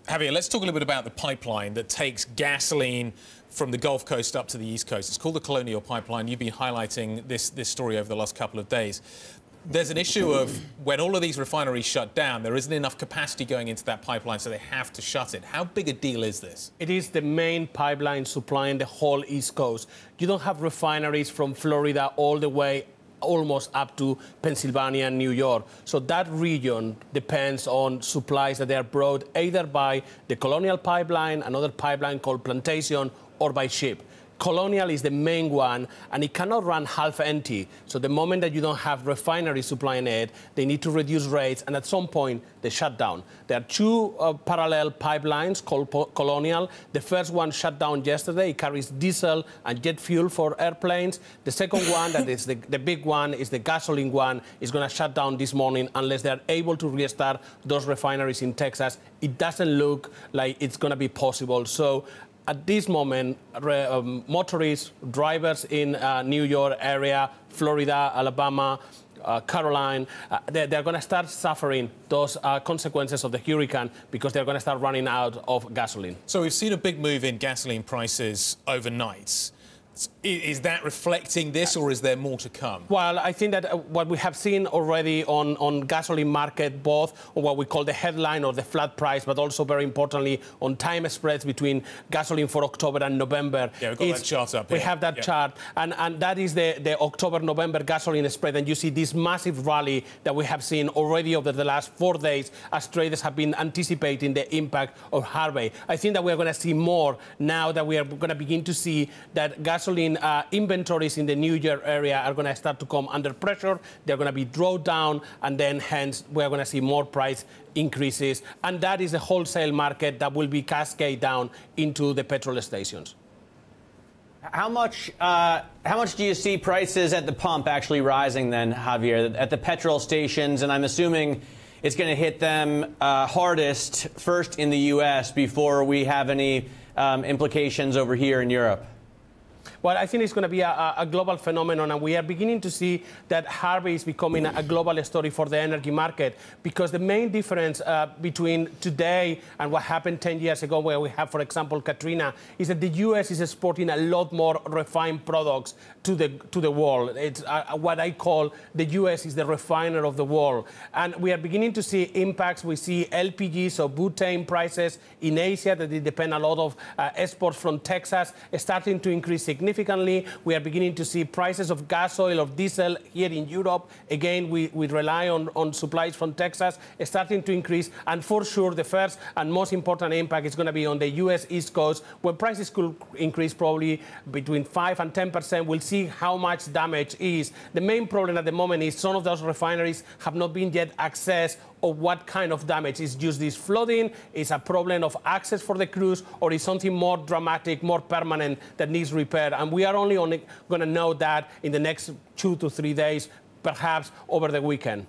Javier, let's talk a little bit about the pipeline that takes gasoline from the Gulf Coast up to the East Coast. It's called the Colonial Pipeline. You've been highlighting this story over the last couple of days. There's an issue of when all of these refineries shut down, there isn't enough capacity going into that pipeline, so they have to shut it. How big a deal is this? It is the main pipeline supplying the whole East Coast. You don't have refineries from Florida all the way almost up to Pennsylvania and New York. So that region depends on supplies that they are brought either by the Colonial Pipeline, another pipeline called Plantation, or by ship. Colonial is the main one, and it cannot run half empty. So the moment that you don't have refineries supplying it, they need to reduce rates, and at some point, they shut down. There are two parallel pipelines called Colonial. The first one shut down yesterday. It carries diesel and jet fuel for airplanes. The second one, that is the big one, is the gasoline one, is going to shut down this morning unless they're able to restart those refineries in Texas. It doesn't look like it's going to be possible. So at this moment, motorists, drivers in New York area, Florida, Alabama, Caroline, they're going to start suffering those consequences of the hurricane because they're going to start running out of gasoline. So we've seen a big move in gasoline prices overnight. Is that reflecting this, or is there more to come? Well, I think that what we have seen already on gasoline market, both on what we call the headline or the flat price, but also very importantly on time spreads between gasoline for October and November. Yeah, we've got that chart up here. We have that chart, and that is the October-November gasoline spread, and you see this massive rally that we have seen already over the last 4 days as traders have been anticipating the impact of Harvey. I think that we're going to see more now that we are going to begin to see that gasoline inventories in the New York area are going to start to come under pressure. They're going to be drawn down, and then hence we're going to see more price increases. And that is a wholesale market that will be cascade down into the petrol stations. How much do you see prices at the pump actually rising then, Javier, at the petrol stations? And I'm assuming it's going to hit them hardest first in the U.S. before we have any implications over here in Europe. Well, I think it's going to be a global phenomenon, and we are beginning to see that Harvey is becoming a global story for the energy market, because the main difference between today and what happened 10 years ago, where we have, for example, Katrina, is that the U.S. is exporting a lot more refined products to the world. It's what I call the U.S. is the refiner of the world. And we are beginning to see impacts. We see LPG, so butane prices in Asia, that they depend a lot of exports from Texas, starting to increase significantly. We are beginning to see prices of gas oil, of diesel here in Europe. Again, we rely on supplies from Texas, starting to increase. And for sure, the first and most important impact is going to be on the U.S. East Coast, where prices could increase probably between 5 and 10%. We'll see how much damage is. The main problem at the moment is some of those refineries have not been yet accessed, or what kind of damage. Is just this flooding? Is a problem of access for the crews, or is something more dramatic, more permanent that needs repair? And we are only going to know that in the next 2 to 3 days, perhaps over the weekend.